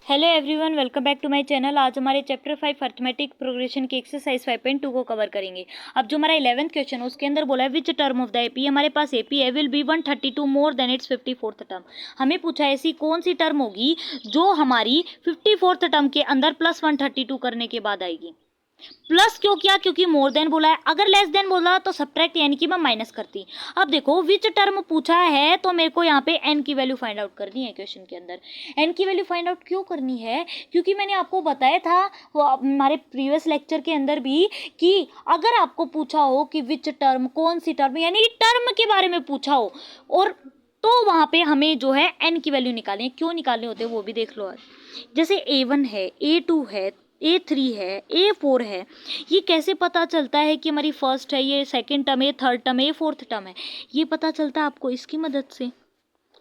Hello everyone, welcome back to my channel. आज हमारे chapter 5 arithmetic progression की exercise 5.2 को कवर करेंगे। अब जो हमारा 11th क्वेश्चन है उसके अंदर बोला है which term of the AP, हमारे पास एपी है will be 132 more than it's 54th term. हमें पूछा है ऐसी कौन सी टर्म होगी जो हमारी 54th टर्म के अंदर प्लस 132 करने के बाद आएगी। प्लस क्यों किया? क्योंकि मोर देन बोला है। अगर लेस देन बोला तो सब्ट्रैक्ट यानी कि मैं माइनस करती। अब देखो विच टर्म पूछा है तो मेरे को यहाँ पे एन की वैल्यू फाइंड आउट करनी है। क्वेश्चन के अंदर एन की वैल्यू फाइंड आउट क्यों करनी है? क्योंकि मैंने आपको बताया था वो हमारे प्रीवियस लेक्चर के अंदर भी कि अगर आपको पूछा हो कि विच टर्म, कौन सी टर्म, यानी टर्म के बारे में पूछा हो और तो वहां पे हमें जो है एन की वैल्यू निकालनी। क्यों निकालने होते हैं वो भी देख लो। आज जैसे A1 है, A2 है, A3 है, A4 है, ये कैसे पता चलता है कि हमारी फर्स्ट है, ये सेकंड टर्म है, थर्ड टर्म है, ये फोर्थ टर्म है? ये पता चलता है आपको इसकी मदद से।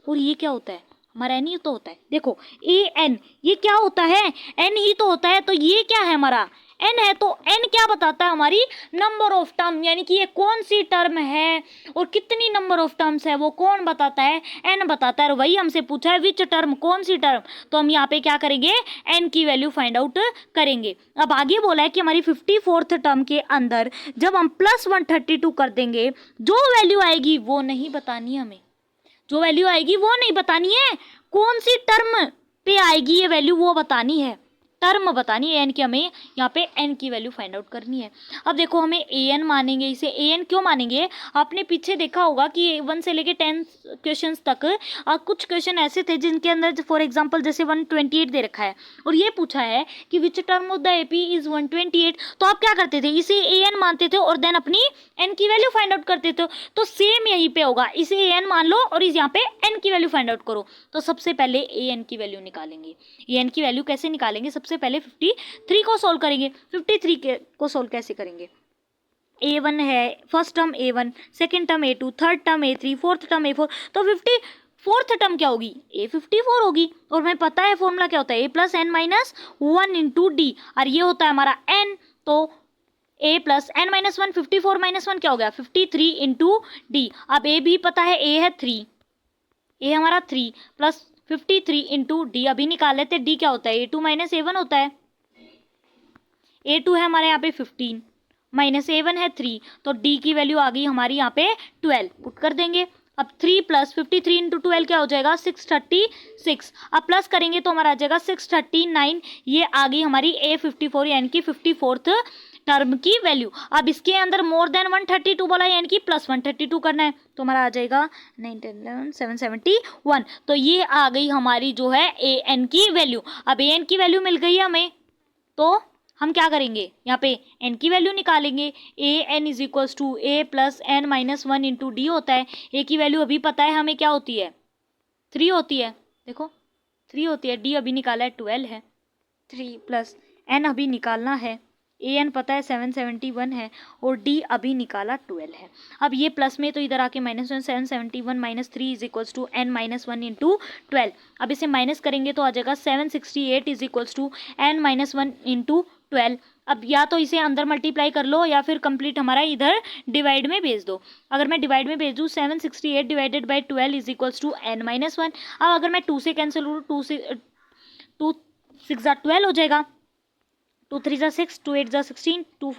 और ये क्या होता है? हमारा एन ही तो होता है। देखो एन, ये क्या होता है? एन ही तो होता है। तो ये क्या है? हमारा एन है। तो एन क्या बताता है? हमारी नंबर ऑफ टर्म, यानी कि ये कौन सी टर्म है और कितनी नंबर ऑफ टर्म्स है वो कौन बताता है? एन बताता है। और वही हमसे पूछा है विच टर्म, कौन सी टर्म। तो हम यहाँ पे क्या करेंगे? एन की वैल्यू फाइंड आउट करेंगे। अब आगे बोला है कि हमारी 54th टर्म के अंदर जब हम प्लस 132 कर देंगे, जो वैल्यू आएगी वो नहीं बतानी है हमें। जो वैल्यू आएगी वो नहीं बतानी है, कौन सी टर्म पे आएगी ये वैल्यू वो बतानी है, टर्म बतानी है। एन की हमें यहाँ पे एन की वैल्यू फाइंड आउट करनी है। अब देखो हमें ए एन मानेंगे, इसे ए एन क्यों मानेंगे? आपने पीछे देखा होगा कि 1 से लेके 10 क्वेश्चन तक कुछ क्वेश्चन ऐसे थे जिनके अंदर फॉर एग्जांपल जैसे 128 दे रखा है और ये पूछा है कि which term of the AP is 128। तो आप क्या करते थे? इसे ए एन मानते थे और देन अपनी एन की वैल्यू फाइंड आउट करते थे। तो सेम यहीं पे होगा, इसे ए एन मान लो और इस यहाँ पे एन की वैल्यू फाइंड आउट करो। तो सबसे पहले ए एन की वैल्यू निकालेंगे। ए एन की वैल्यू कैसे निकालेंगे? सबसे पहले 53 को सोल्व करेंगे। 53 को सोल्व कैसे करेंगे? A1 है, first term A1, second term A2, third term A3, fourth term A4। तो 54th टर्म क्या होगी? A54 होगी। और हमें पता है फॉर्मूला क्या होता है? A plus n minus 1 into d, और ये होता है हमारा n। तो A plus n minus 1, 54 minus 1 क्या हो गया? 53 इंटू डी। अब A भी पता है, A है 3, A हमारा 3 प्लस 53 इंटू डी अभी निकाल लेते। डी क्या होता है? A2 माइनस A1 होता है। A2 है हमारे यहाँ पे 15 माइनस A1 है 3, तो D की वैल्यू आ गई हमारी यहाँ पे 12। पुट कर देंगे। अब 3 प्लस 53 इंटू 12 क्या हो जाएगा? 636। अब प्लस करेंगे तो हमारा आ जाएगा 639। ये आ गई हमारी A54 यानी कि 54th टर्म की वैल्यू। अब इसके अंदर मोर देन 132 बोला यानी कि प्लस 132 करना है, तो हमारा आ जाएगा 771। तो ये आ गई हमारी जो है ए एन की वैल्यू। अब ए एन की वैल्यू मिल गई हमें, तो हम क्या करेंगे? यहाँ पे n की वैल्यू निकालेंगे। A n is equals to a plus n minus 1 into d होता है। ए की वैल्यू अभी पता है हमें क्या होती है? 3 होती है। देखो 3 होती है। डी अभी निकाला है 12 है। 3 प्लस एन अभी निकालना है। ए एन पता है 771 है और डी अभी निकाला 12 है। अब ये प्लस में तो इधर आके minus 1, 771 minus 3 is equals to n minus 1 into 12। अब इसे माइनस करेंगे तो आ जाएगा 768 is equals to n minus 1 into 12। अब या तो इसे अंदर मल्टीप्लाई कर लो या फिर कंप्लीट हमारा इधर डिवाइड में भेज दो। अगर मैं डिवाइड में भेज दूँ 768 divided by 12 is equals to n minus 1। अब अगर मैं 2 से कैंसिल करूँ, 2 6 12 हो जाएगा। 2 3 जा 6, 2 8 जा 16, 2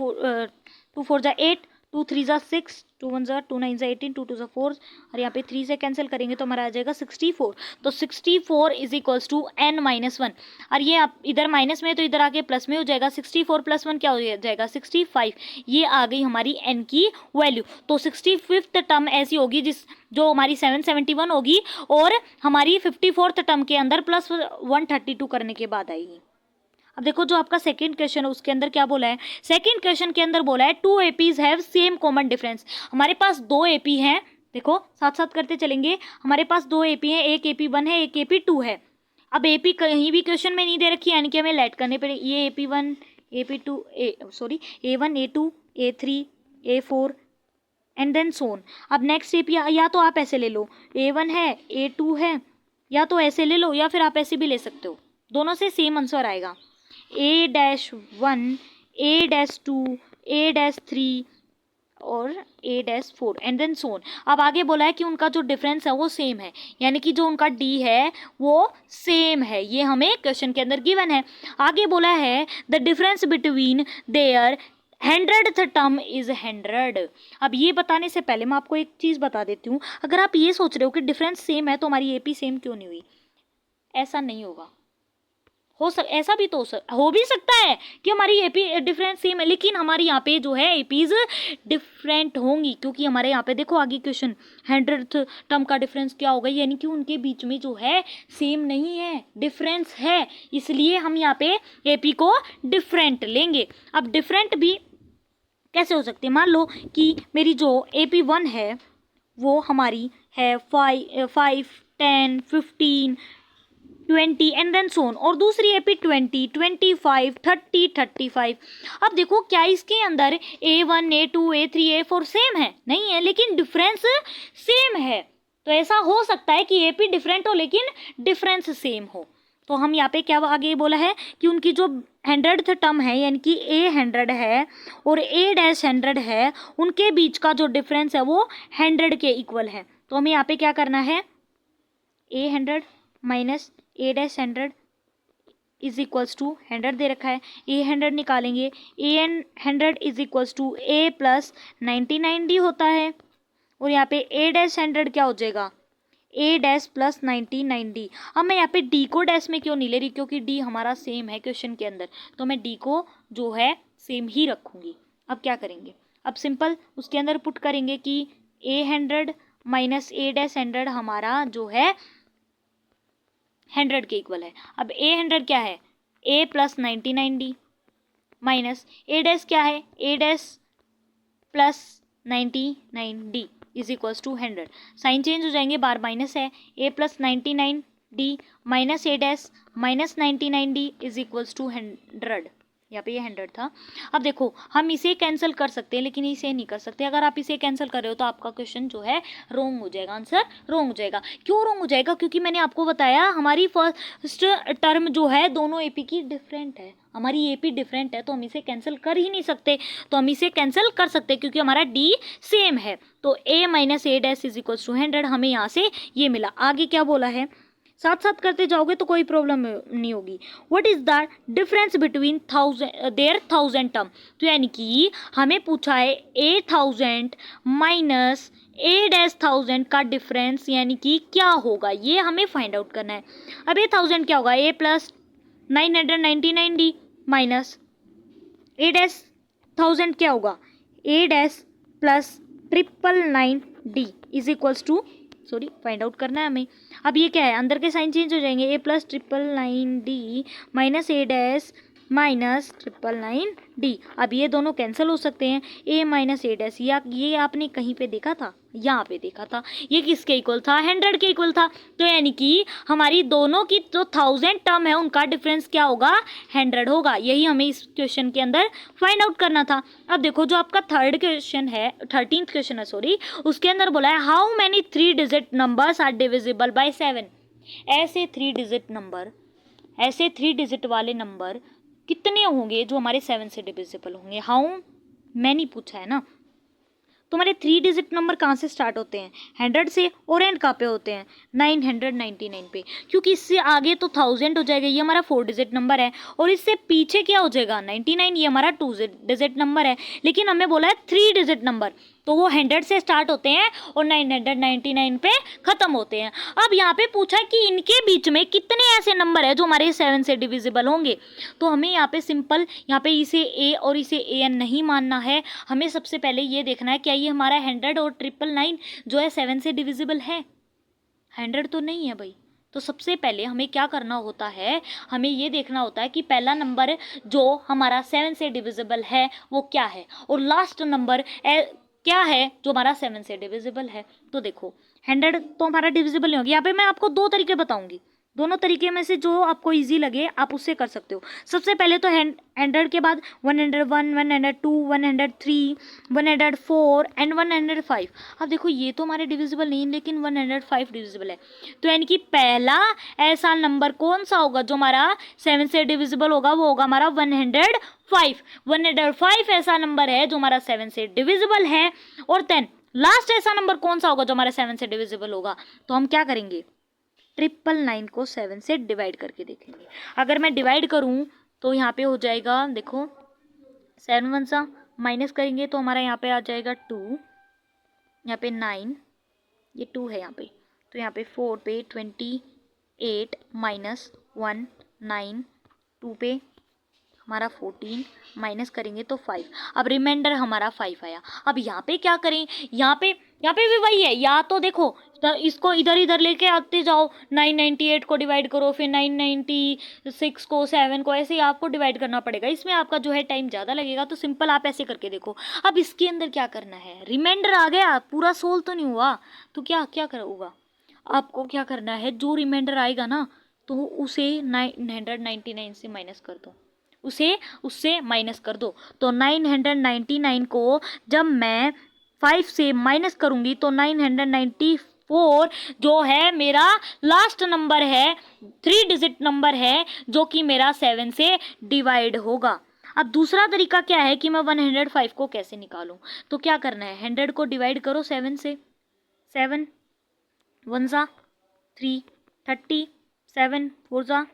4 जा 8, 2 3 जा 6, 2 1 जा 2 9 जा 18, 2 2 जा 4 और यहाँ पे 3 से कैंसिल करेंगे तो हमारा आ जाएगा 64। तो 64 is equals to n minus 1। और ये आप इधर माइनस में तो इधर आके प्लस में हो जाएगा। 64 प्लस 1 क्या हो जाएगा? 65। ये आ गई हमारी एन की वैल्यू। तो 65th टर्म ऐसी होगी जो हमारी 771 होगी और हमारी 54th टर्म के अंदर प्लस 132 करने के बाद आएगी। अब देखो जो आपका सेकंड क्वेश्चन है उसके अंदर क्या बोला है? सेकंड क्वेश्चन के अंदर बोला है 2 APs have same common difference. हमारे पास 2 एपी हैं। देखो साथ साथ करते चलेंगे। हमारे पास 2 एपी हैं, एक AP1 है, एक AP2 है। अब एपी कहीं भी क्वेश्चन में नहीं दे रखी यानी कि हमें लेट करने पड़ेगी। ये AP1, AP2, A1, A2, A3, A4 and then सोन। अब नेक्स्ट एपी या तो आप ऐसे ले लो, A1 है, A2 है, या तो ऐसे ले लो या फिर आप ऐसे भी ले सकते हो। दोनों से सेम आंसर आएगा। A-1, A-2, A-3 और ए डैश 4 एंड देन सोन। अब आगे बोला है कि उनका जो डिफरेंस है वो सेम है, यानी कि जो उनका डी है वो सेम है, ये हमें क्वेश्चन के अंदर गिवन है। आगे बोला है the difference between their 100th term is 100। अब ये बताने से पहले मैं आपको एक चीज़ बता देती हूँ, अगर आप ये सोच रहे हो कि डिफरेंस सेम है तो हमारी एपी सेम क्यों नहीं हुई, ऐसा नहीं होगा। ऐसा भी तो हो भी सकता है कि हमारी एपी डिफरेंस सेम है, लेकिन हमारी यहाँ पे जो है एपीज डिफरेंट होंगी, क्योंकि हमारे यहाँ पे देखो आगे क्वेश्चन 100th टर्म का डिफरेंस क्या होगा, यानी कि उनके बीच में जो है सेम नहीं है, डिफरेंस है, इसलिए हम यहाँ पे एपी को डिफरेंट लेंगे। अब डिफरेंट भी कैसे हो सकते हैं, मान लो कि मेरी जो AP1 है वो हमारी है 5, 10, 15, 20 एंड देन सोन, और दूसरी AP 20, 25, 30, 35। अब देखो क्या इसके अंदर A1, A2, A3, A4 same है? नहीं है, लेकिन डिफरेंस सेम है। तो ऐसा हो सकता है कि AP डिफरेंट हो लेकिन डिफरेंस सेम हो। तो हम यहाँ पे क्या आगे बोला है कि उनकी जो 100th टर्म है, यानी कि A100 है और A-100 है, उनके बीच का जो डिफरेंस है वो 100 के इक्वल है। तो हमें यहाँ पे क्या करना है, A100 minus A-100 is equals to 100 दे रखा है, A100 निकालेंगे, A100 is equals to A plus 99D होता है, और यहाँ पे A-100 क्या हो जाएगा, A डैश प्लस 99D। अब मैं यहाँ पे D को डैश में क्यों नहीं ले रही, क्योंकि D हमारा सेम है क्वेश्चन के अंदर, तो मैं D को जो है सेम ही रखूँगी। अब क्या करेंगे, अब सिंपल उसके अंदर पुट करेंगे कि A100 माइनस A-100 हमारा जो है 100 के इक्वल है। अब A100 क्या है, A plus 99D minus A dash क्या है, A dash plus 99D is equals to 100। Sign change हो जाएंगे, बार माइनस है, A plus 99D minus A dash minus 99D is equals to 100। यहाँ पे ये 100 था। अब देखो हम इसे कैंसिल कर सकते हैं, लेकिन इसे नहीं कर सकते। अगर आप इसे कैंसिल कर रहे हो तो आपका क्वेश्चन जो है रोंग हो जाएगा, आंसर रोंग हो जाएगा। क्यों रोंग हो जाएगा, क्योंकि मैंने आपको बताया हमारी फर्स्ट टर्म जो है दोनों एपी की डिफरेंट है, हमारी एपी डिफरेंट है, तो हम इसे कैंसिल कर ही नहीं सकते। तो हम इसे कैंसिल कर सकते क्योंकि हमारा डी सेम है। तो A minus A dash is equals to 100 हमें यहाँ से ये मिला। आगे क्या बोला है, साथ साथ करते जाओगे तो कोई प्रॉब्लम नहीं होगी। What is the difference between their 1000 term, तो यानी कि हमें पूछा है A1000 माइनस A-1000 का डिफरेंस यानी कि क्या होगा, ये हमें फाइंड आउट करना है। अब A1000 क्या होगा, A plus 999D minus A-1000 क्या होगा, A dash plus 999D is equals to, sorry find out करना है हमें। अब ये क्या है, अंदर के साइन चेंज हो जाएंगे, A plus 999D minus A dash minus 999D। अब ये दोनों कैंसिल हो सकते हैं, A माइनस A डैश, या ये आपने कहीं पे देखा था, यहाँ पे देखा था, ये किसके इक्वल था, 100 के इक्वल था। तो यानी कि हमारी दोनों की जो 1000 टर्म है उनका डिफरेंस क्या होगा, 100 होगा। यही हमें इस क्वेश्चन के अंदर फाइंड आउट करना था। अब देखो जो आपका 13th क्वेश्चन है सॉरी, उसके अंदर बोला है how many 3 digit numbers are divisible by 7। ऐसे 3 डिजिट वाले नंबर कितने होंगे जो हमारे 7 से डिविजिबल होंगे, हाउ मैनी पूछा है ना। तो हमारे 3 डिजिट नंबर कहाँ से स्टार्ट होते हैं, 100 से, और एंड कहाँ पे होते हैं, 999 पे, क्योंकि इससे आगे तो 1000 हो जाएगा, ये हमारा 4 डिजिट नंबर है, और इससे पीछे क्या हो जाएगा 99, ये हमारा 2 डिजिट नंबर है। लेकिन हमें बोला है 3 डिजिट नंबर, तो वो 100 से स्टार्ट होते हैं और 999 पे ख़त्म होते हैं। अब यहाँ पे पूछा कि इनके बीच में कितने ऐसे नंबर है जो हमारे 7 से डिविजिबल होंगे। तो हमें यहाँ पे सिंपल, यहाँ पे इसे A और इसे AN नहीं मानना है, हमें सबसे पहले ये देखना है क्या ये हमारा 100 और 999 जो है 7 से डिविजिबल है, 100 तो नहीं है भाई। तो सबसे पहले हमें क्या करना होता है, हमें ये देखना होता है कि पहला नंबर जो हमारा 7 से डिविजिबल है वो क्या है, और लास्ट नंबर क्या है जो हमारा 7 से डिविजिबल है। तो देखो 100 तो हमारा डिविजिबल नहीं होगी। यहाँ पे मैं आपको 2 तरीके बताऊंगी, दोनों तरीके में से जो आपको इजी लगे आप उससे कर सकते हो। सबसे पहले तो 100 के बाद 101, 102, 103, 104 एंड 105। अब देखो ये तो हमारे डिविजिबल नहीं लेकिन 105 डिविजिबल है, तो यानी कि पहला ऐसा नंबर कौन सा होगा जो हमारा 7 से डिविजिबल होगा, वो होगा हमारा 105। 105 ऐसा नंबर है जो हमारा 7 से डिविजिबल है। और देन लास्ट ऐसा नंबर कौन सा होगा जो हमारा 7 से डिविजिबल होगा, तो हम क्या करेंगे, 999 को 7 से डिवाइड करके देखेंगे। अगर मैं डिवाइड करूं तो यहाँ पे हो जाएगा, देखो 7 1 सा माइनस करेंगे तो हमारा यहाँ पे आ जाएगा 2, यहाँ पे 9, ये 2 है यहाँ पे, तो यहाँ पे 4 पे 28 माइनस 1 9, 2 पे हमारा 14 माइनस करेंगे तो 5। अब रिमाइंडर हमारा 5 आया। अब यहाँ पे क्या करें, यहाँ पे भी वही है, या तो देखो इसको इधर इधर लेके आते जाओ, 998 को डिवाइड करो, फिर 996 को 7 को, ऐसे ही आपको डिवाइड करना पड़ेगा। इसमें आपका जो है टाइम ज़्यादा लगेगा, तो सिंपल आप ऐसे करके देखो। अब इसके अंदर क्या करना है, रिमाइंडर आ गया, पूरा सोल्व तो नहीं हुआ, तो क्या क्या करोगा, आपको क्या करना है, जो रिमाइंडर आएगा ना तो उसे 999 से माइनस कर दो, उससे माइनस कर दो। तो 999 को जब मैं 5 से माइनस करूंगी तो 994 जो है मेरा लास्ट नंबर है, 3 डिजिट नंबर है, जो कि मेरा 7 से डिवाइड होगा। अब दूसरा तरीका क्या है कि मैं 105 को कैसे निकालूं, तो क्या करना है, 100 को डिवाइड करो 7 से, 7 1 सा 3, 30, 7 4 सा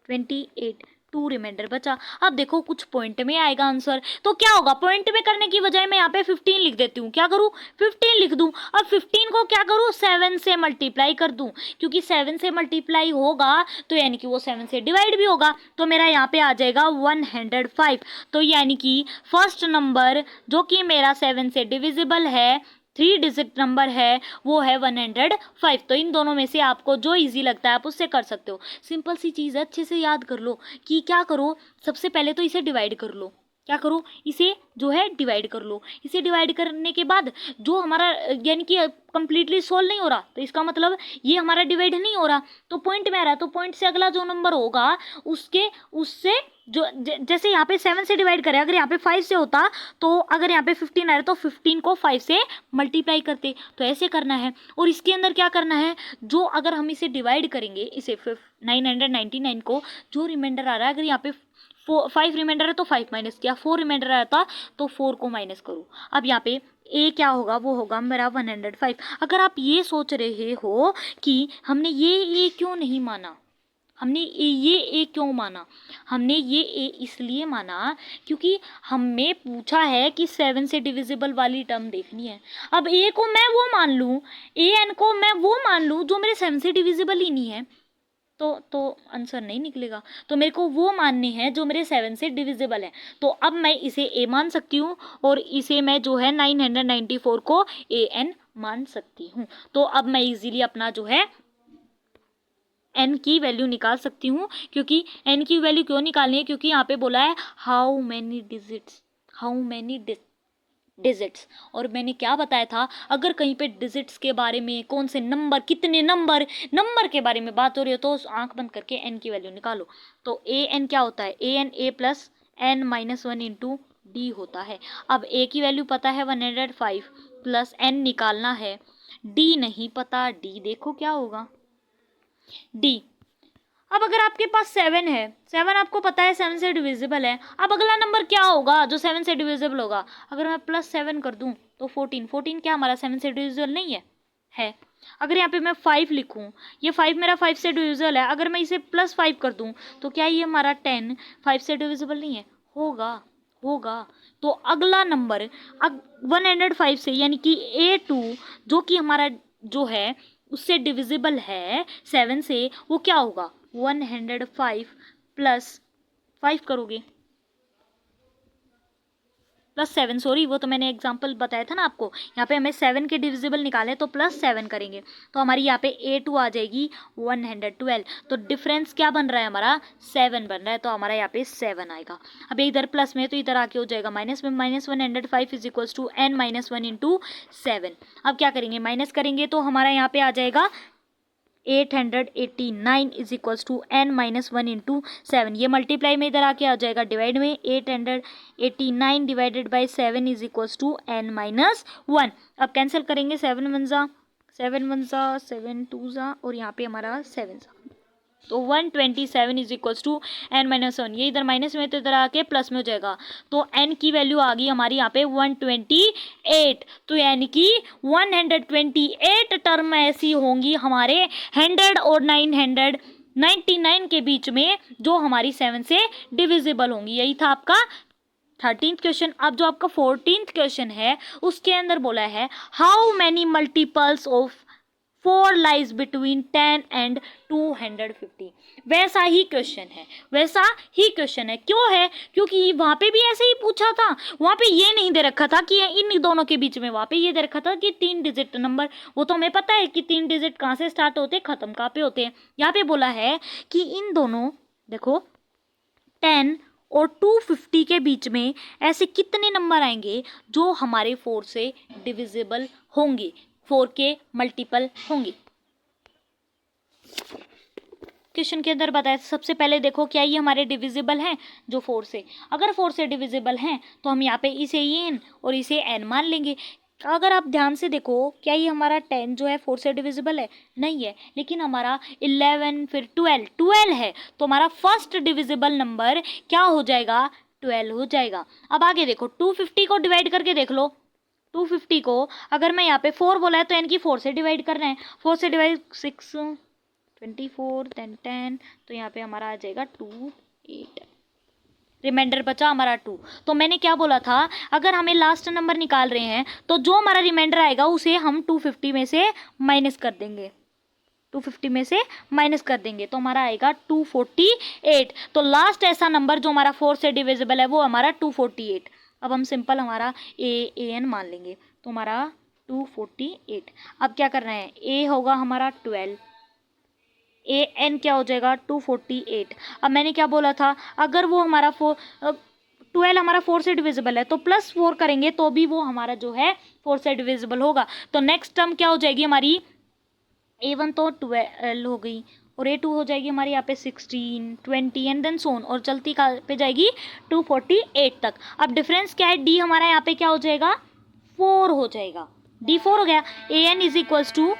28, 2 रिमाइंडर बचा। अब देखो कुछ पॉइंट में आएगा आंसर, तो क्या होगा, पॉइंट में करने की बजाय मैं यहाँ पे 15 लिख देती हूँ, क्या करूँ 15 लिख दूँ। अब 15 को क्या करूँ, 7 से मल्टीप्लाई कर दूँ, क्योंकि 7 से मल्टीप्लाई होगा तो यानी कि वो 7 से डिवाइड भी होगा, तो मेरा यहाँ पे आ जाएगा 105। तो यानी कि फर्स्ट नंबर जो कि मेरा 7 से डिविजिबल है, 3 डिजिट नंबर है, वो है 105। तो इन दोनों में से आपको जो इजी लगता है आप उससे कर सकते हो। सिंपल सी चीज़ है, अच्छे से याद कर लो कि क्या करो, सबसे पहले तो इसे डिवाइड कर लो, क्या करो, इसे जो है डिवाइड कर लो। इसे डिवाइड करने के बाद जो हमारा यानी कि कंप्लीटली सोल्व नहीं हो रहा, तो इसका मतलब ये हमारा डिवाइड नहीं हो रहा, तो पॉइंट में आ रहा है, तो पॉइंट से अगला जो नंबर होगा उससे जो जैसे यहाँ पे 7 से डिवाइड करें, अगर यहाँ पे 5 से होता तो अगर यहाँ पे 15 आ रहा है तो 15 को 5 से मल्टीप्लाई करते, तो ऐसे करना है। और इसके अंदर क्या करना है, जो अगर हम इसे डिवाइड करेंगे, इसे 999 को, जो रिमाइंडर आ रहा है, अगर यहाँ पे 5 रिमाइंडर है तो 5 माइनस किया, 4 रिमाइंडर आया था तो 4 को माइनस करो। अब यहाँ पे ए क्या होगा, वो होगा मेरा 105। अगर आप ये सोच रहे हो कि हमने ये क्यों नहीं माना, हमने ये ए क्यों माना, हमने ये ए इसलिए माना क्योंकि हमें पूछा है कि 7 से डिविजिबल वाली टर्म देखनी है। अब ए को मैं वो मान लूँ, ए एन को मैं वो मान लूँ जो मेरे 7 से डिविजिबल ही नहीं है, तो आंसर नहीं निकलेगा। तो मेरे को वो मानने हैं जो मेरे 7 से डिविजिबल है। तो अब मैं इसे ए मान सकती हूँ और इसे मैं जो है 994 को ए एन मान सकती हूँ। तो अब मैं इजीली अपना जो है एन की वैल्यू निकाल सकती हूँ, क्योंकि एन की वैल्यू क्यों निकालनी है, क्योंकि यहाँ पे बोला है हाउ मैनी डिजिट्स, और मैंने क्या बताया था, अगर कहीं पे डिजिट्स के बारे में, कौन से नंबर, कितने नंबर के बारे में बात हो रही हो, तो आंख बंद करके एन की वैल्यू निकालो। तो ए एन क्या होता है, a n a plus n minus 1 into d होता है। अब ए की वैल्यू पता है 105 प्लस एन निकालना है, डी नहीं पता, डी देखो क्या होगा डी। अब अगर आपके पास 7 है, 7 आपको पता है 7 से डिविजिबल है, अब अगला नंबर क्या होगा जो 7 से डिविजिबल होगा, अगर मैं प्लस 7 कर दूं तो 14 क्या हमारा 7 से डिविजिबल नहीं है। अगर यहाँ पे मैं 5 लिखूं, ये 5 मेरा 5 से डिविजिबल है, अगर मैं इसे प्लस 5 कर दूं तो क्या ये हमारा 10 5 से डिविजिबल नहीं है, होगा। तो अगला नंबर 105 से यानी कि A2 जो कि हमारा जो है उससे डिविजिबल है 7 से, वो क्या होगा 105 प्लस 5 करोगे, प्लस 7, सॉरी वो तो मैंने एग्जांपल बताया था ना आपको, यहाँ पे हमें 7 के डिविजिबल निकाले तो प्लस 7 करेंगे, तो हमारी यहाँ पे A2 आ जाएगी 112। तो डिफरेंस क्या बन रहा है हमारा 7 बन रहा है, तो हमारा यहाँ पे 7 आएगा। अब इधर प्लस में तो इधर आके हो जाएगा माइनस में, minus 105 is equals to n minus 1 into 7। अब क्या करेंगे, माइनस करेंगे तो हमारा यहाँ पे आ जाएगा 889 is equals to n minus 1 into 7। ये मल्टीप्लाई में इधर आके आ जाएगा डिवाइड में, 889 divided by 7 is equals to n minus 1। अब कैंसिल करेंगे, 7 1 ज़ा 7 2 ज़ा और यहाँ पे हमारा 7 ज़ा, तो 127 is equals to n minus 1। ये इधर माइनस में तो इधर आके प्लस में हो जाएगा, तो n की वैल्यू आ गई हमारी यहाँ पे 128। तो यानी कि 128 टर्म ऐसी होंगी हमारे 100 और 999 के बीच में जो हमारी 7 से डिविजिबल होंगी। यही था आपका 13th क्वेश्चन। अब जो आपका 14th क्वेश्चन है उसके अंदर बोला है how many multiples of 4 lies between 10 and 250। वैसा ही क्वेश्चन है, क्यों है? क्योंकि वहां पे भी ऐसे ही पूछा था, वहां पे ये नहीं दे रखा था कि इन दोनों के बीच में, वहां पे ये दे रखा था कि 3 डिजिट नंबर। वो तो हमें पता है कि 3 डिजिट कहाँ से स्टार्ट होते हैं, खत्म कहाँ पे होते हैं। यहाँ पे बोला है कि इन दोनों, देखो 10 और 250 के बीच में ऐसे कितने नंबर आएंगे जो हमारे 4 से डिविजिबल होंगे, 4 के मल्टीपल होंगे। क्वेश्चन के अंदर बताया सबसे पहले देखो क्या ये हमारे डिविजिबल हैं जो 4 से, अगर 4 से डिविजिबल हैं तो हम यहाँ पे इसे n और इसे n मान लेंगे। अगर आप ध्यान से देखो क्या ये हमारा 10 जो है 4 से डिविजिबल है, नहीं है, लेकिन हमारा 11 फिर 12 है, तो हमारा फर्स्ट डिविजिबल नंबर क्या हो जाएगा, 12 हो जाएगा। अब आगे देखो 250 को डिवाइड करके देख लो, 250 को अगर मैं यहाँ पे 4 बोला है तो n की 4 से डिवाइड करना है, 4 से डिवाइड 6 24 10, तो यहाँ पे हमारा आ जाएगा 2 8, रिमाइंडर बचा हमारा 2। तो मैंने क्या बोला था, अगर हमें लास्ट नंबर निकाल रहे हैं तो जो हमारा रिमाइंडर आएगा उसे हम 250 में से माइनस कर देंगे, 250 में से माइनस कर देंगे तो हमारा आएगा 248। तो लास्ट ऐसा नंबर जो हमारा 4 से डिविजिबल है वो हमारा 248। अब हम सिंपल हमारा an मान लेंगे, तो हमारा 248। अब क्या करना है, a होगा हमारा 12, an क्या हो जाएगा 248। अब मैंने क्या बोला था, अगर वो हमारा 12 हमारा 4 से डिविजिबल है तो प्लस 4 करेंगे तो भी वो हमारा जो है 4 से डिविजिबल होगा। तो नेक्स्ट टर्म क्या हो जाएगी हमारी, a1 तो 12 हो गई और a2 हो जाएगी हमारी यहाँ पे 16 20 एंड देन सोन, और चलती कहाँ पे जाएगी 248 तक। अब डिफरेंस क्या है, d हमारा यहाँ पे क्या हो जाएगा 4 हो जाएगा, d 4 हो गया। an is equals to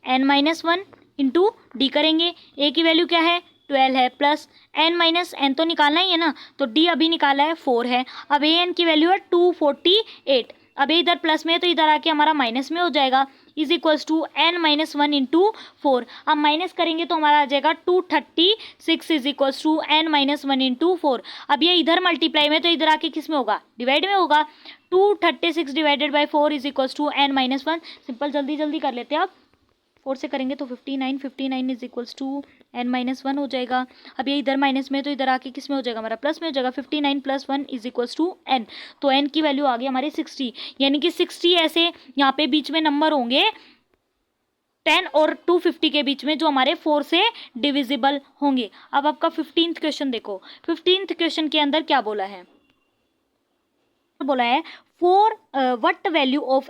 n minus 1 into d करेंगे, a की वैल्यू क्या है 12 है, प्लस n माइनस n तो निकालना ही है ना, तो d अभी निकाला है 4 है। अब an की वैल्यू है 248, अब इधर प्लस में है तो इधर आके हमारा माइनस में हो जाएगा, is equals to n minus 1 into 4। अब माइनस करेंगे तो हमारा आ जाएगा 236 is equals to n minus 1 into 4। अब ये इधर मल्टीप्लाई में तो इधर आके किस में होगा, डिवाइड में होगा। 236 divided by 4 is equals to n minus 1। Simple जल्दी जल्दी कर लेते हैं, अब 4 से करेंगे तो 59 is equals to n minus 1 हो जाएगा। अब ये इधर माइनस में तो इधर आके किस में हो जाएगा, हमारा प्लस में हो जाएगा, 59 plus 1 is equals to n। तो n की वैल्यू आ गई हमारी 60, यानी कि 60 ऐसे यहाँ पे बीच में नंबर होंगे 10 और 250 के बीच में जो हमारे 4 से डिविजिबल होंगे। अब आपका 15th क्वेश्चन देखो, 15th क्वेश्चन के अंदर क्या बोला है, बोला है for what value of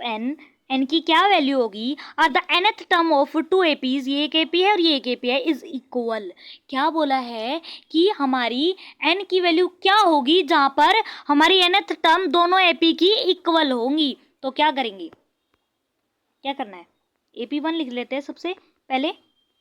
n की क्या वैल्यू होगी are the nth term of 2 APs, ये एक AP है और ये एक AP है, इज इक्वल। क्या बोला है कि हमारी n की वैल्यू क्या होगी जहां पर हमारी nth टर्म दोनों AP की इक्वल होंगी। तो क्या करेंगे, क्या करना है, AP1 लिख लेते हैं सबसे पहले,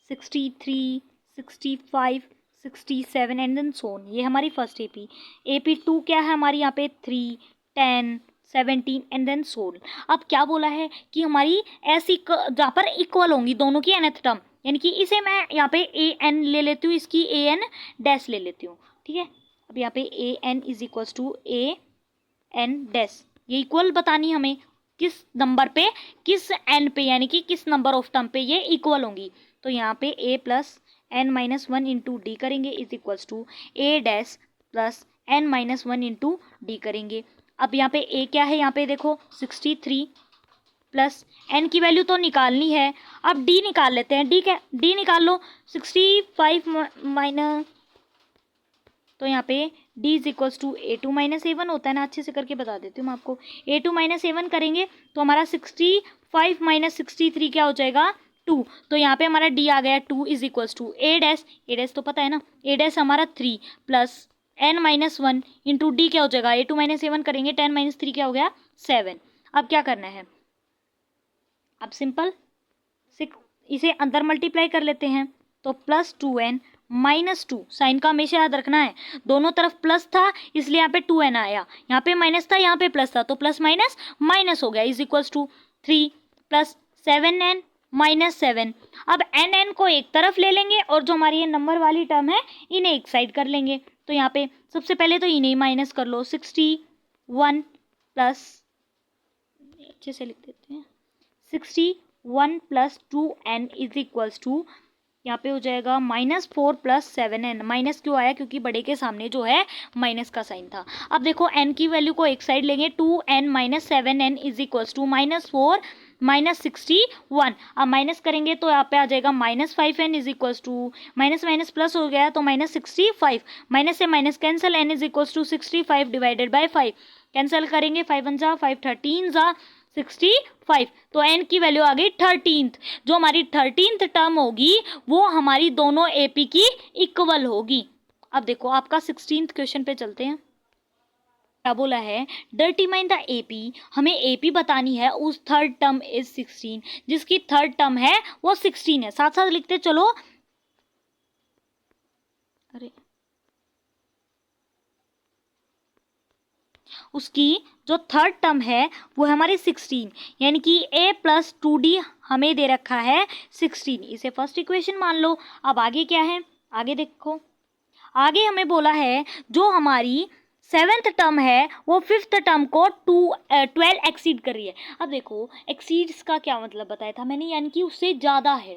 63 65 67 एंड देन सोन, ये हमारी फर्स्ट AP। AP2 क्या है हमारी यहाँ पे 3 10 17 एंड देन सोल। अब क्या बोला है कि हमारी ऐसी जहाँ पर इक्वल होंगी दोनों की nth टर्म, यानी कि इसे मैं यहाँ पे an ले लेती हूँ, इसकी an डैश ले लेती हूँ, ठीक है। अब यहाँ पे an is equals to an dash, ये इक्वल बतानी हमें किस नंबर पे, किस n पे, यानी कि किस नंबर ऑफ टर्म पे ये इक्वल होंगी। तो यहाँ पे a plus n minus 1 into d करेंगे is equals to a dash plus n minus 1 into d करेंगे। अब यहाँ पे a क्या है, यहाँ पे देखो 63 प्लस n की वैल्यू तो निकालनी है, अब d निकाल लेते हैं, d निकाल लो, 65 माइनस, तो यहाँ पे d is equals to a2 minus a1 होता है ना, अच्छे से करके बता देती हूँ मैं आपको। a2 माइनस a1 करेंगे तो हमारा 65 माइनस 63 क्या हो जाएगा 2, तो यहाँ पे हमारा डी आ गया 2 is equals to a dash तो पता है ना, ए डैश हमारा 3 plus n minus 1 into d क्या हो जाएगा, ए 2 माइनस ए 1 करेंगे, 10 माइनस 3 क्या हो गया 7। अब क्या करना है, अब सिंपल इसे अंदर मल्टीप्लाई कर लेते हैं, तो प्लस 2n माइनस 2, साइन का हमेशा याद रखना है, दोनों तरफ प्लस था इसलिए यहाँ पे 2n आया, यहाँ पे माइनस था यहाँ पे प्लस था, तो प्लस माइनस माइनस हो गया, is equals to 3 plus 7n minus 7। अब n को एक तरफ ले लेंगे और जो हमारी ये नंबर वाली टर्म है इन्हें एक साइड कर लेंगे, तो यहाँ पे सबसे पहले तो इन्हें माइनस कर लो, 61 प्लस, अच्छे से लिख देते हैं, 61 plus 2n is equals to, यहाँ पे हो जाएगा -4 प्लस 7n, माइनस क्यों आया, क्योंकि बड़े के सामने जो है माइनस का साइन था। अब देखो n की वैल्यू को एक साइड लेंगे, 2n minus 7n is equals to -4 minus 61, अब माइनस करेंगे तो यहाँ पे आ जाएगा -5n is equals to, minus minus plus हो गया तो -65, माइनस से minus cancel, n is equals to 65 divided by 5, cancel करेंगे 5 1 जा 5 13 जा 65, तो n की वैल्यू आ गई 13th, जो हमारी 13th टर्म होगी वो हमारी दोनों AP की इक्वल होगी। अब देखो आपका 16th क्वेश्चन पे चलते हैं, क्या बोला है, डिटरमाइन द AP, हमें AP बतानी है उस थर्ड टर्म इज 16, जिसकी थर्ड टर्म है वो 16 है, साथ साथ लिखते चलो, अरे उसकी जो थर्ड टर्म है वो है हमारी 16, यानी कि a प्लस 2d हमें दे रखा है 16, इसे फर्स्ट इक्वेशन मान लो। अब आगे क्या है, आगे देखो, आगे हमें बोला है जो हमारी 7th टर्म है वो 5th टर्म को 12 एक्सीड कर रही है। अब देखो एक्सीड्स का क्या मतलब बताया था मैंने, यानी कि उससे ज़्यादा है,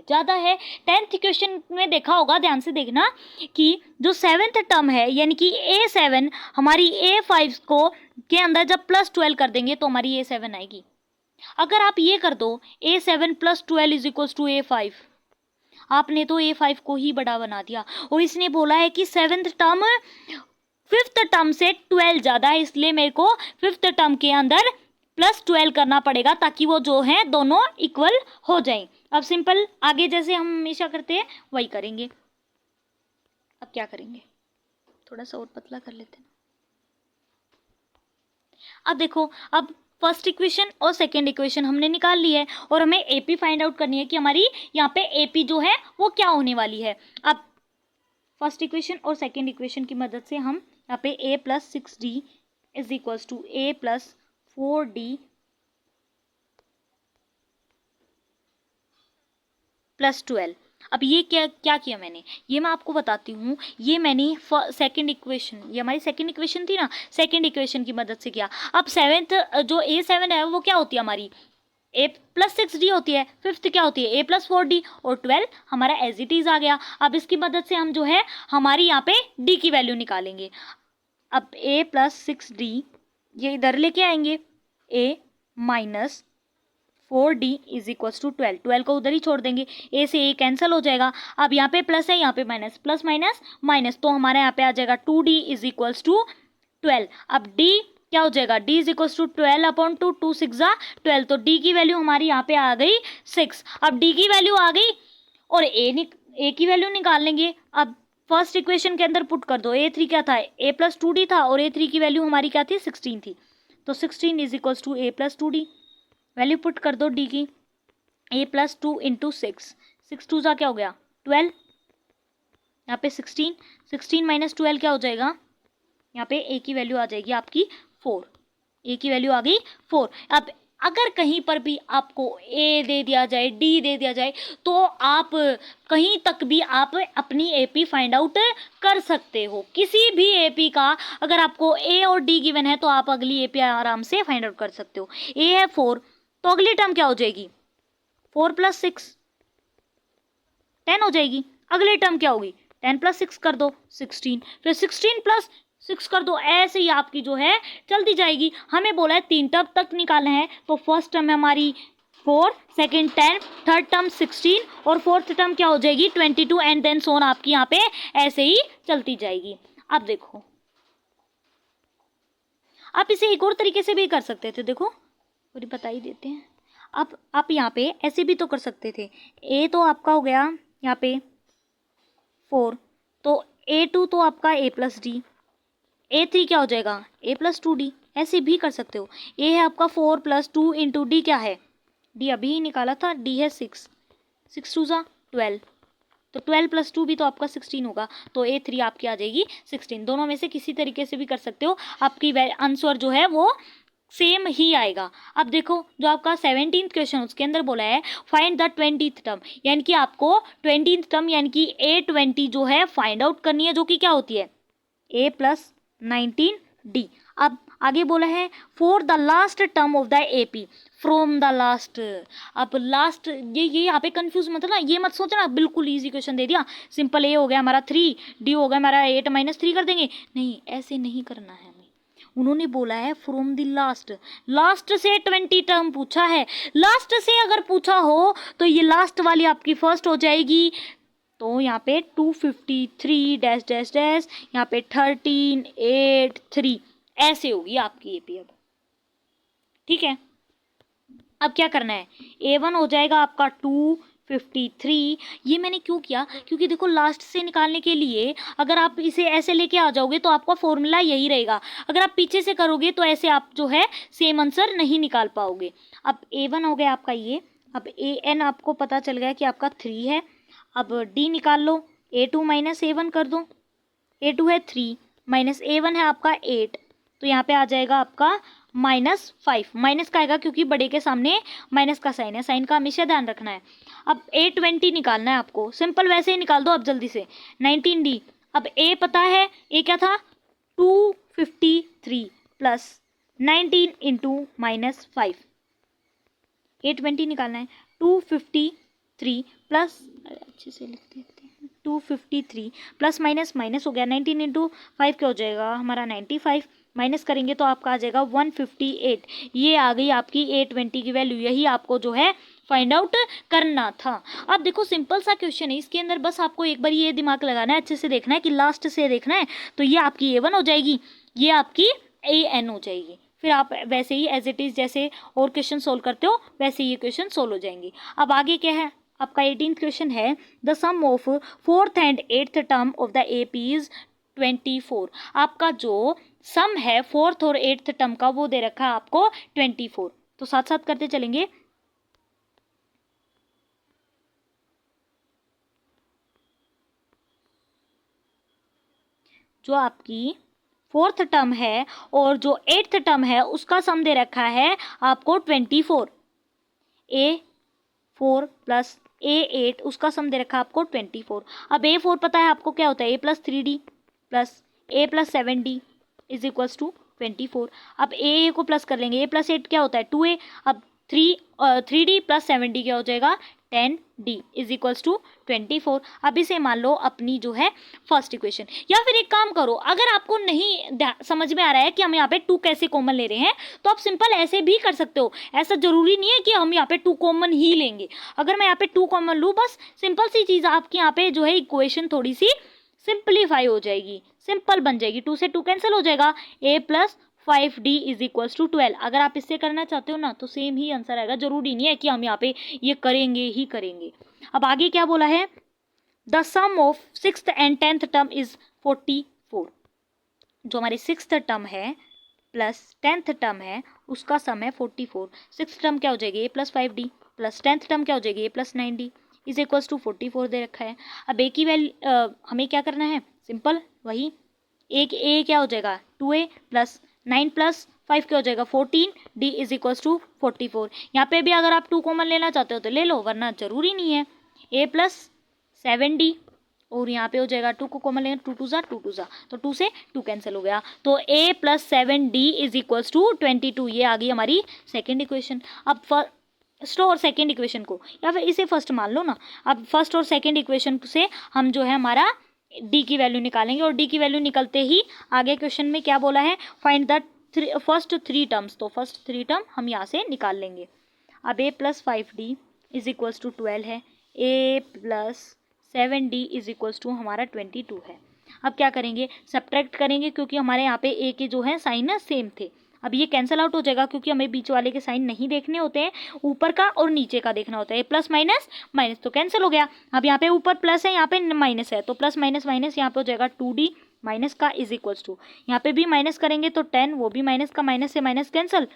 10th क्वेश्चन में देखा होगा, ध्यान से देखना कि जो 7th टर्म है यानी कि A7 हमारी A5 को के अंदर जब +12 कर देंगे तो हमारी A7 आएगी। अगर आप ये कर दो A7 + 12 is equals to A5, आपने तो A5 को ही बड़ा बना दिया, और इसने बोला है कि 7th टर्म 5th टर्म से 12 ज़्यादा है, इसलिए मेरे को 5th टर्म के अंदर +12 करना पड़ेगा ताकि वो जो हैं दोनों इक्वल हो जाएं। अब सिंपल आगे जैसे हम हमेशा करते हैं वही करेंगे। अब क्या करेंगे, थोड़ा सा और पतला कर लेते हैं। अब देखो, अब फर्स्ट इक्वेशन और सेकेंड इक्वेशन हमने निकाल ली है और हमें AP फाइंड आउट करनी है कि हमारी यहाँ पे AP जो है वो क्या होने वाली है। अब फर्स्ट इक्वेशन और सेकेंड इक्वेशन की मदद से हम यहाँ पे a plus 6d is equals to a plus 4d plus 12। अब ये क्या किया मैंने, ये मैं आपको बताती हूँ, ये मैंने सेकंड इक्वेशन, ये हमारी सेकंड इक्वेशन थी ना, सेकंड इक्वेशन की मदद से किया। अब 7th जो A7 है वो क्या होती है हमारी, a प्लस 6d होती है, 5th क्या होती है a प्लस 4d, और 12 हमारा एज इट इज आ गया। अब इसकी मदद से हम जो है हमारी यहाँ पे d की वैल्यू निकालेंगे। अब a प्लस 6d ये इधर लेके आएंगे, a minus 4d is equals to 12 को उधर ही छोड़ देंगे, a से a कैंसिल हो जाएगा। अब यहाँ पे प्लस है यहाँ पे माइनस, प्लस माइनस माइनस, तो हमारे यहाँ पे आ जाएगा 2d इज इक्वल्स टू 12। अब d क्या हो जाएगा, d इज इक्वल्स टू 12/2, 2 6 12, तो d की वैल्यू हमारी यहाँ पे आ गई 6। अब d की वैल्यू आ गई और a की वैल्यू निकाल लेंगे। अब फर्स्ट इक्वेशन के अंदर पुट कर दो, a3 क्या था, a प्लस 2d था, और a3 की वैल्यू हमारी क्या थी 16 थी, तो 16 is equals to a plus 2d, value put कर दो d की, a प्लस 2 इंटू 6, 6 2 क्या हो गया 12, यहाँ पे 16 माइनस 12 क्या हो जाएगा, यहाँ पे a की वैल्यू आ जाएगी आपकी 4, a की वैल्यू आ गई 4। अब अगर कहीं पर भी आपको a दे दिया जाए, d दे दिया जाए, तो आप कहीं तक भी आप अपनी AP फाइंड आउट कर सकते हो। किसी भी AP का अगर आपको a और d गिवन है तो आप अगली AP आराम से फाइंड आउट कर सकते हो। a है 4, तो अगली टर्म क्या हो जाएगी, 4 + 6 10 हो जाएगी। अगली टर्म क्या होगी, 10 + 6 कर दो 16, फिर 16 + 6 कर दो, ऐसे ही आपकी जो है चलती जाएगी। हमें बोला है 3 टर्म तक निकालना है, तो फर्स्ट टर्म है हमारी 4, सेकेंड 10, थर्ड टर्म 16 और फोर्थ टर्म क्या हो जाएगी 22 एंड देन सोन आपकी यहाँ पे ऐसे ही चलती जाएगी। अब देखो, आप इसे एक और तरीके से भी कर सकते थे, देखो पूरी बता ही देते हैं। अब आप यहाँ पे ऐसे भी तो कर सकते थे, ए तो आपका हो गया यहाँ पे 4, तो A2 तो आपका A+D, A3 क्या हो जाएगा A+2D, ऐसे भी कर सकते हो। ए है आपका 4+2 इंटू डी क्या है, डी अभी ही निकाला था, डी है 6, 6 2 ज़ा 12, तो 12+2 भी तो आपका 16 होगा, तो A3 आपकी आ जाएगी 16। दोनों में से किसी तरीके से भी कर सकते हो, आपकी आंसर जो है वो सेम ही आएगा। अब देखो जो आपका 17th क्वेश्चन उसके अंदर बोला है फाइंड द 20th टर्म, यानी कि आपको 20th टर्म यानी कि A20 जो है फाइंड आउट करनी है, जो कि क्या होती है A+19D। अब आगे बोला है for the last term of the AP from the last. अब लास्ट ये यहाँ पे कंफ्यूज मत ना, ये मत सोचना बिल्कुल इजी क्वेश्चन दे दिया, सिंपल A हो गया हमारा 3, D हो गया हमारा 8-3 कर देंगे, नहीं ऐसे नहीं करना है। उन्होंने बोला है फ्रॉम द लास्ट, लास्ट से 20 टर्म पूछा है, लास्ट से अगर पूछा हो तो ये लास्ट वाली आपकी फर्स्ट हो जाएगी, तो यहाँ पे 253 डैश डैश डैश, यहाँ पे 13 8 3 ऐसे होगी आपकी AP। अब ठीक है, अब क्या करना है, A1 हो जाएगा आपका 253। ये मैंने क्यों किया, क्योंकि देखो लास्ट से निकालने के लिए अगर आप इसे ऐसे लेके आ जाओगे तो आपका फॉर्मूला यही रहेगा, अगर आप पीछे से करोगे तो ऐसे आप जो है सेम आंसर नहीं निकाल पाओगे। अब A1 हो गया आपका ये, अब AN आपको पता चल गया कि आपका 3 है, अब D निकाल लो, A2 माइनस A1 कर दो, A2 है 3 माइनस A1 है आपका 8, तो यहाँ पे आ जाएगा आपका -5, माइनस का आएगा क्योंकि बड़े के सामने माइनस का साइन है, साइन का हमेशा ध्यान रखना है। अब A20 निकालना है आपको, सिंपल वैसे ही निकाल दो अब जल्दी से, 19D। अब A पता है, A क्या था 253 प्लस 19 इंटू -5, A20 निकालना है, 253 प्लस, अच्छे से लिख देते हैं, 253 प्लस माइनस माइनस हो गया, 19 इंटू 5 क्या हो जाएगा हमारा 95, माइनस करेंगे तो आपका आ जाएगा 158। ये आ गई आपकी A20 की वैल्यू, यही आपको जो है फाइंड आउट करना था। अब देखो सिंपल सा क्वेश्चन है, इसके अंदर बस आपको एक बार ये दिमाग लगाना है, अच्छे से देखना है कि लास्ट से देखना है, तो ये आपकी A1 हो जाएगी, ये आपकी AN हो जाएगी, फिर आप वैसे ही एज इट इज़ जैसे और क्वेश्चन सोल्व करते हो वैसे ये क्वेश्चन सोल्व हो जाएंगे। अब आगे क्या है आपका 18th क्वेश्चन है, the sum of 4th and 8th term of the AP is 24। आपका जो सम है 4th और 8th टर्म का वो दे रखा है आपको 24, तो साथ साथ करते चलेंगे। जो आपकी 4th टर्म है और जो 8th टर्म है उसका सम दे रखा है आपको 24, A4 प्लस A8 उसका सम दे रखा है आपको 24। अब A4 पता है आपको क्या होता है, A+3D plus A+7D is equals to 24। अब ए को प्लस कर लेंगे, A+8 क्या होता है 2A, अब 3D प्लस 7D क्या हो जाएगा 10D इज इक्वल्स टू 24। अब इसे मान लो अपनी जो है फर्स्ट इक्वेशन, या फिर एक काम करो, अगर आपको नहीं समझ में आ रहा है कि हम यहाँ पे 2 कैसे कॉमन ले रहे हैं तो आप सिंपल ऐसे भी कर सकते हो, ऐसा जरूरी नहीं है कि हम यहाँ पे 2 कॉमन ही लेंगे। अगर मैं यहाँ पे 2 कॉमन लूँ, बस सिंपल सी चीज़ आपकी यहाँ पे जो है इक्वेशन थोड़ी सी सिंप्लीफाई हो जाएगी, सिंपल बन जाएगी, 2 से 2 कैंसिल हो जाएगा, A+5D इज इक्वल्स टू 12। अगर आप इससे करना चाहते हो ना तो सेम ही आंसर आएगा, जरूरी नहीं है कि हम यहाँ पे ये करेंगे ही करेंगे। अब आगे क्या बोला है, the sum of 6th and 10th term is 44। जो हमारी 6th टर्म है प्लस 10th टर्म है उसका सम है 44। 6th टर्म क्या हो जाएगी A+5D प्लस 10th टर्म क्या हो जाएगी A+9D इज इक्वल्स टू 44 दे रखा है। अब ए की वैल्यू हमें क्या करना है, सिंपल वही ए क्या हो जाएगा 2A प्लस 9 प्लस 5 क्या हो जाएगा 14D इज इक्वल्स टू 44। यहाँ पे भी अगर आप 2 कॉमन लेना चाहते हो तो ले लो, वरना जरूरी नहीं है। A+7D और यहाँ पे हो जाएगा 2 को कॉमन लेना, 2 2 ज़ा 2 2 ज़ा, तो 2 से 2 कैंसिल हो गया, तो A+7D इज इक्वल्स टू 22। ये आ गई हमारी सेकेंड इक्वेशन। अब फर्स्ट और सेकेंड इक्वेशन को या फिर इसे फर्स्ट मान लो ना, अब फर्स्ट और सेकेंड इक्वेशन से हम जो है हमारा डी की वैल्यू निकालेंगे, और डी की वैल्यू निकलते ही आगे क्वेश्चन में क्या बोला है, फाइंड द फर्स्ट 3 टर्म्स, तो फर्स्ट 3 टर्म हम यहाँ से निकाल लेंगे। अब A+5D इज इक्वल्स टू 12 है, A+7D इज इक्वल्स टू हमारा 22 है। अब क्या करेंगे, सब्ट्रैक्ट करेंगे क्योंकि हमारे यहाँ पे ए के जो है साइन सेम थे। अब ये कैंसिल आउट हो जाएगा क्योंकि हमें बीच वाले के साइन नहीं देखने होते हैं, ऊपर का और नीचे का देखना होता है। प्लस माइनस माइनस तो कैंसिल हो गया। अब यहाँ पे ऊपर प्लस है, यहाँ पे माइनस है, तो प्लस माइनस माइनस यहाँ पे हो जाएगा 2d माइनस का इज इक्वल्स टू, यहाँ पे भी माइनस करेंगे तो 10, वो भी माइनस का, माइनस से minus cancel,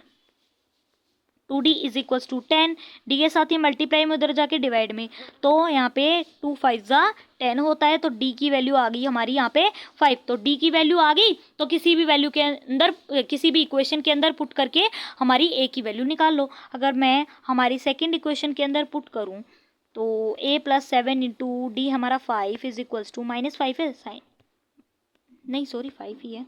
2d is equals to 10, D के साथ ही मल्टीप्लाई में उधर जाके डिवाइड में, तो यहाँ पे 2 5 10 होता है, तो d की वैल्यू आ गई हमारी यहाँ पे 5। तो d की वैल्यू आ गई तो किसी भी वैल्यू के अंदर, किसी भी इक्वेशन के अंदर पुट करके हमारी a की वैल्यू निकाल लो। अगर मैं हमारी सेकेंड इक्वेशन के अंदर पुट करूँ तो a + 7 इंटू डी हमारा 5 इज इक्वल्स टू -5 है, साइन नहीं सॉरी 5 ही है,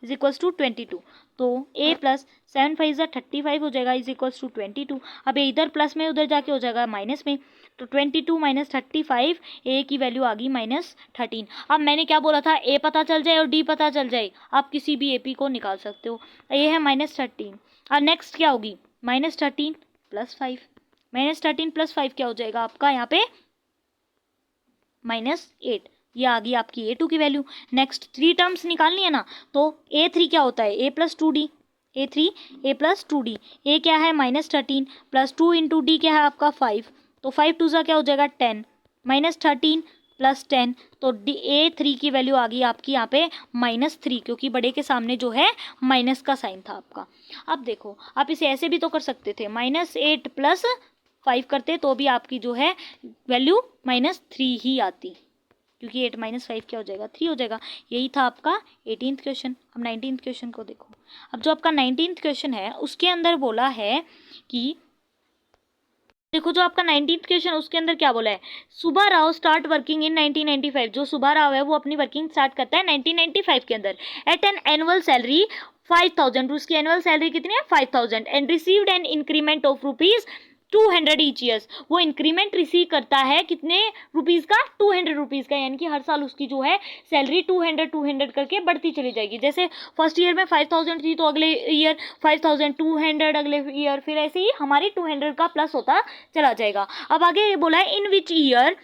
इज इक्वल्स टू 22। तो a + 7 5 35 हो जाएगा इज इक्वल्स टू 22। अब ये इधर प्लस में उधर जाके हो जाएगा माइनस में, तो 22 - 35, a की वैल्यू आ गई -13। अब मैंने क्या बोला था, a पता चल जाए और d पता चल जाए, आप किसी भी AP को निकाल सकते हो। ये है -13। और नेक्स्ट क्या होगी, -13 + 5, -13 + 5 क्या हो जाएगा आपका यहाँ पे -8। ये आ गई आपकी a2 की वैल्यू। नेक्स्ट 3 टर्म्स निकालनी है ना, तो a3 क्या होता है, a + 2d, a3 a + 2d, a क्या है -13 + 2 इंटू डी क्या है आपका 5, तो 5 2 क्या हो जाएगा 10, -13 + 10, तो a3 की वैल्यू आ गई आपकी यहाँ पे -3, क्योंकि बड़े के सामने जो है माइनस का साइन था आपका। अब देखो आप इसे ऐसे भी तो कर सकते थे, -8 + 5 करते तो भी आपकी जो है वैल्यू -3 ही आती, क्योंकि 8 - 5 क्या हो जाएगा 3 हो जाएगा। यही था आपका 18th क्वेश्चन। अब 19th क्वेश्चन को देखो। अब जो आपका 19th क्वेश्चन है उसके अंदर बोला है कि देखो, जो आपका 19th क्वेश्चन उसके अंदर क्या बोला है, Subba Rao start working in 1995। जो सुब्बा राव है वो अपनी वर्किंग स्टार्ट करता है 1995 के अंदर एट एन एनुअल सैलरी 5000, उसकी एनुअल सैलरी कितनी है 5000, and received an increment of ₹200 each years. वो इंक्रीमेंट रिसीव करता है कितने रुपीज़ का, 200 रुपीज़ का, यानी कि हर साल उसकी जो है सैलरी 200 करके बढ़ती चली जाएगी। जैसे फर्स्ट ईयर में 5000 थी तो अगले ईयर 5200, अगले ईयर फिर ऐसे ही हमारी 200 का प्लस होता चला जाएगा। अब आगे ये बोला है in which year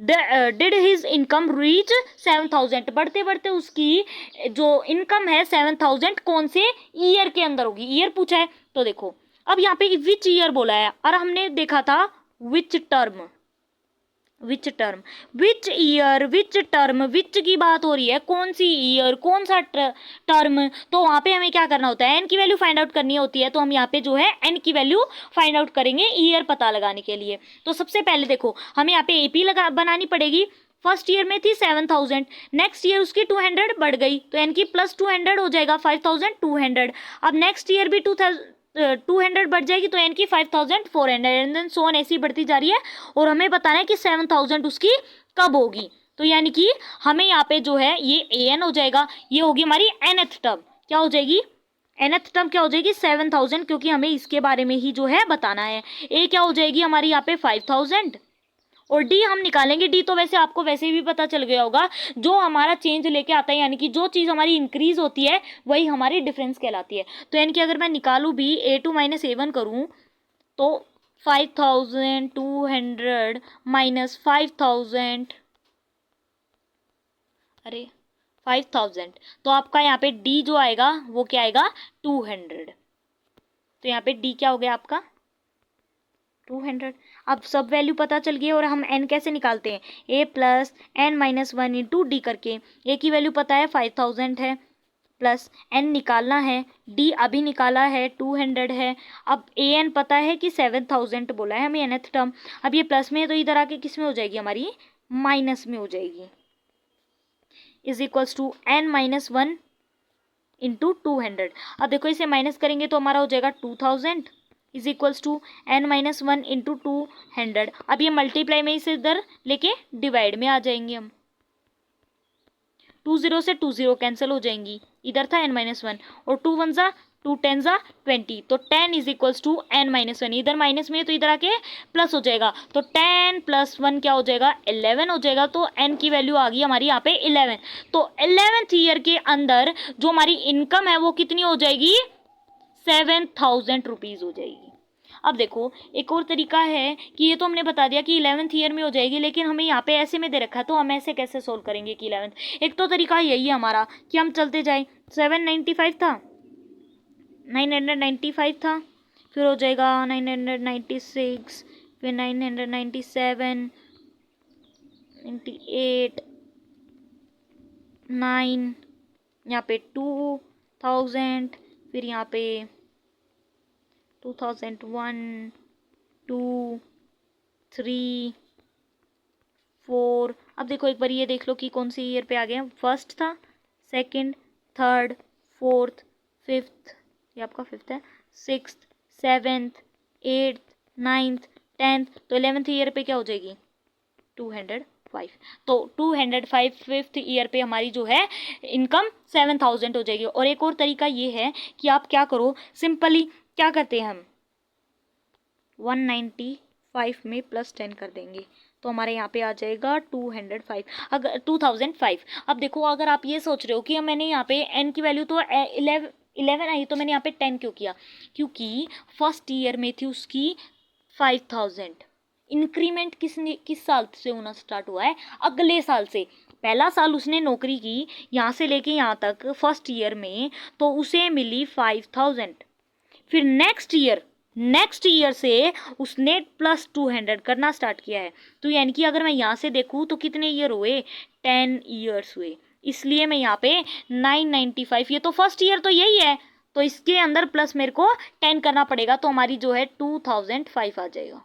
did his income reach 7000, बढ़ते बढ़ते उसकी जो इनकम है 7000 कौन से ईयर के अंदर होगी, ईयर पूछा है। तो देखो अब यहाँ पे विच ईयर बोला है और हमने देखा था which term, which term, which year, which term, which की बात हो रही है, कौन सी ईयर, कौन सा टर्म, तो वहाँ पे हमें क्या करना होता है, एन की वैल्यू फाइंड आउट करनी होती है। तो हम यहाँ पे जो है एन की वैल्यू फाइंड आउट करेंगे ईयर पता लगाने के लिए। तो सबसे पहले देखो हमें यहाँ पे AP बनानी पड़ेगी। फर्स्ट ईयर में थी 7000, नेक्स्ट ईयर उसकी 200 बढ़ गई तो एन की +200 हो जाएगा 5200। अब नेक्स्ट ईयर भी 200 बढ़ जाएगी तो एन की 5400, एंड देन सो ऑन, ऐसी बढ़ती जा रही है। और हमें बताना है कि 7000 उसकी कब होगी, तो यानी कि हमें यहाँ पे जो है ये an हो जाएगा, ये होगी हमारी nth टर्म। क्या हो जाएगी, nth टर्म क्या हो जाएगी 7000, क्योंकि हमें इसके बारे में ही जो है बताना है। a क्या हो जाएगी हमारी यहाँ पे 5000, और डी हम निकालेंगे। डी तो वैसे आपको वैसे भी पता चल गया होगा, जो हमारा चेंज लेके आता है, यानी कि जो चीज़ हमारी इंक्रीज होती है वही हमारी डिफरेंस कहलाती है। तो यानी कि अगर मैं निकालूँ भी a2 - a1 करूँ तो 5200 - 5000, अरे 5000, तो आपका यहाँ पे डी जो आएगा वो क्या आएगा 200। तो यहाँ पे डी क्या हो गया आपका 200। अब सब वैल्यू पता चल गई और हम n कैसे निकालते हैं, a + n - 1 इंटू डी करके। a की वैल्यू पता है 5000 है, प्लस n निकालना है, d अभी निकाला है 200 है। अब an पता है कि 7000 बोला है हमें nth टर्म। अब ये प्लस में है तो इधर आके किस में हो जाएगी हमारी माइनस में हो जाएगी, is equals to n - 1 into 200। अब देखो इसे माइनस करेंगे तो हमारा हो जाएगा 2000 is equals to n - 1 into 200। अब ये मल्टीप्लाई में इसे इधर लेके डिवाइड में आ जाएंगे हम, 20 से 20 कैंसिल हो जाएंगी, इधर था n - 1 और 2 1 ज़ा 2 10 ज़ा 20, तो 10 इज इक्वल्स टू n - 1, इधर माइनस में है तो इधर आके प्लस हो जाएगा, तो 10 + 1 क्या हो जाएगा 11 हो जाएगा। तो n की वैल्यू आ गई हमारी यहाँ पे 11। तो 11th ईयर के अंदर जो हमारी इनकम है वो कितनी हो जाएगी 7000 रुपीज़ हो जाएगी। अब देखो एक और तरीका है कि ये तो हमने बता दिया कि 11th ईयर में हो जाएगी, लेकिन हमें यहाँ पे ऐसे में दे रखा है तो हम ऐसे कैसे सोल्व करेंगे कि 11th। एक तो तरीका यही है हमारा कि हम चलते जाए 795 था, 995 था, फिर हो जाएगा 996, फिर 997, 98, 9, यहाँ पे 2000, फिर यहाँ पे 2001, 2, 3, 4। अब देखो एक बार ये देख लो कि कौन सी ईयर पे आ गए हैं। फर्स्ट था, सेकंड, थर्ड, फोर्थ, फिफ्थ, ये आपका फिफ्थ है, sixth, seventh, eighth, ninth, tenth, तो 11th ईयर पे क्या हो जाएगी 205। तो 205 फिफ्थ ईयर पे हमारी जो है इनकम 7000 हो जाएगी। और एक और तरीका ये है कि आप क्या करो, सिंपली क्या करते हैं हम 195 में +10 कर देंगे तो हमारे यहाँ पे आ जाएगा 205, अगर 2005। अब देखो अगर आप ये सोच रहे हो कि मैंने यहाँ पे n की वैल्यू तो 11 आई तो मैंने यहाँ पे 10 क्यों किया, क्योंकि फर्स्ट ईयर में थी उसकी 5000। इंक्रीमेंट किस साल से होना स्टार्ट हुआ है, अगले साल से। पहला साल उसने नौकरी की यहाँ से लेके यहाँ तक फर्स्ट ईयर में, तो उसे मिली 5000। फिर नेक्स्ट ईयर से उसने +200 करना स्टार्ट किया है। तो यानी कि अगर मैं यहाँ से देखूँ तो कितने ईयर हुए, 10 ईयर्स हुए। इसलिए मैं यहाँ पे 995, ये तो फर्स्ट ईयर तो यही है, तो इसके अंदर प्लस मेरे को 10 करना पड़ेगा, तो हमारी जो है 2005 आ जाएगा।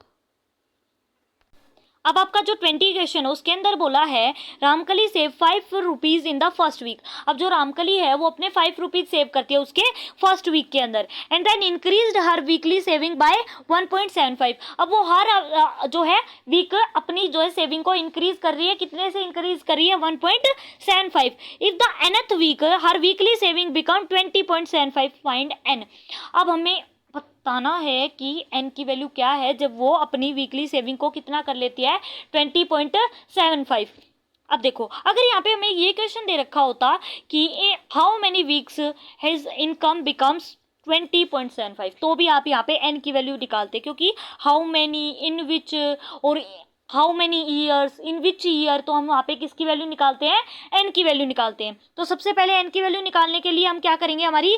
अब आपका जो 20 क्वेश्चन है उसके अंदर बोला है Ramkali save 5 rupees in the first week. अब जो रामकली है वो अपने 5 रुपीज सेव करती है उसके फर्स्ट वीक के अंदर, and then increased her weekly saving by 1.75। अब वो हर जो है वीक अपनी जो है सेविंग को इंक्रीज कर रही है, कितने से इंक्रीज कर रही है 1.75। If the nth week her weekly saving becomes 20.75, find n। अब हमें बताना है कि n की वैल्यू क्या है जब वो अपनी वीकली सेविंग को कितना कर लेती है 20.75। अब देखो अगर यहाँ पे हमें ये क्वेश्चन दे रखा होता कि how many weeks his income becomes 20.75, तो भी आप यहाँ पे n की वैल्यू निकालते, क्योंकि हाउ मेनी इन विच और how many years in which year, तो हम वहाँ पे किसकी वैल्यू निकालते हैं, n की वैल्यू निकालते हैं। तो सबसे पहले n की वैल्यू निकालने के लिए हम क्या करेंगे, हमारी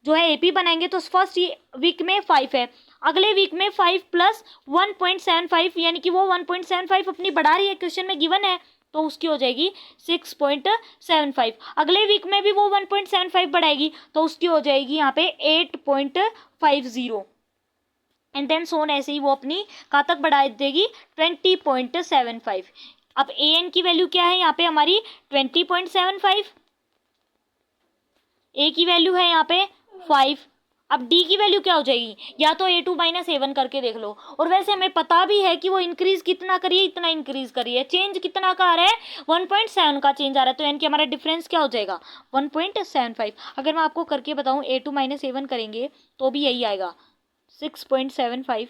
जो है एपी बनाएंगे। तो फर्स्ट वीक में 5 है, अगले वीक में 5 + 1.75, यानी कि वो 1.75 अपनी बढ़ा रही है, क्वेश्चन में गिवन है, तो उसकी हो जाएगी 6.75। अगले वीक में भी वो 1.75 बढ़ाएगी, तो उसकी हो जाएगी यहाँ पे 8.50, एंड देन सोन, ऐसे ही वो अपनी कहाँ तक बढ़ा देगी 20.75। अब ए एन की वैल्यू क्या है यहाँ पे हमारी 20.75, ए की वैल्यू है यहाँ पे 5। अब डी की वैल्यू क्या हो जाएगी, या तो A2 - A1 करके देख लो। और वैसे हमें पता भी है कि वो इंक्रीज कितना करिए, इतना इंक्रीज करिए, चेंज कितना का आ रहा है 1.7 का चेंज आ रहा है, तो यानी कि हमारा डिफरेंस क्या हो जाएगा 1.75। अगर मैं आपको करके बताऊं A2 - A1 करेंगे तो भी यही आएगा, 6.75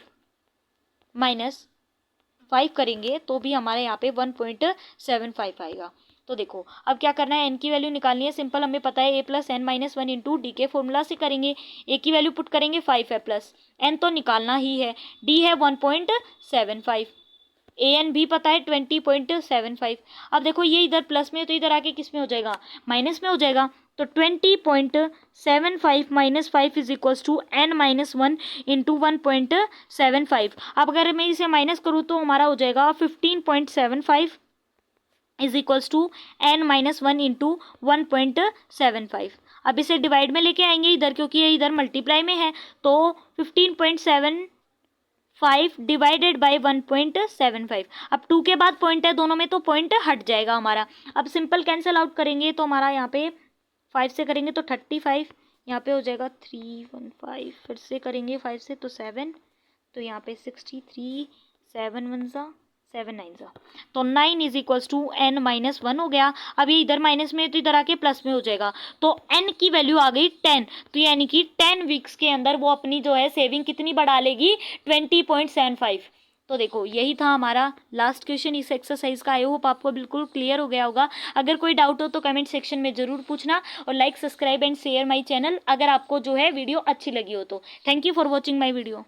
-5 करेंगे तो भी हमारे यहाँ पे 1.75 आएगा। तो देखो अब क्या करना है, n की वैल्यू निकालनी है, सिंपल हमें पता है a + n - 1 इंटू डी के फॉर्मूला से करेंगे। a की वैल्यू पुट करेंगे 5 है, प्लस n तो निकालना ही है, d है 1.75, an भी पता है 20.75। अब देखो ये इधर प्लस में, तो इधर आके किस में हो जाएगा, माइनस में हो जाएगा। तो 20.75 - 5 = n - 1 इंटू 1.75। अब अगर मैं इसे माइनस करूँ तो हमारा हो जाएगा 15.75 = n - 1 इंटू 1.75। अब इसे डिवाइड में लेके आएंगे इधर, क्योंकि ये इधर मल्टीप्लाई में है, तो 15.75 डिवाइडेड बाय 1.75। अब 2 के बाद पॉइंट है दोनों में, तो पॉइंट हट जाएगा हमारा। अब सिंपल कैंसिल आउट करेंगे तो हमारा यहाँ पे 5 से करेंगे तो 35, यहाँ पे हो जाएगा 315, फिर से करेंगे 5 से तो 7, तो यहाँ पे 63, 7 1 7 9 तो 9 = n - 1 हो गया। अब ये इधर माइनस में है तो इधर आके प्लस में हो जाएगा, तो n की वैल्यू आ गई 10। तो यानी कि 10 वीक्स के अंदर वो अपनी जो है सेविंग कितनी बढ़ा लेगी 20.75। तो देखो यही था हमारा लास्ट क्वेश्चन इस एक्सरसाइज का। आई होप आपको बिल्कुल क्लियर हो गया होगा। अगर कोई डाउट हो तो कमेंट सेक्शन में ज़रूर पूछना, और like subscribe and share my channel अगर आपको जो है वीडियो अच्छी लगी हो तो। Thank you for watching my video.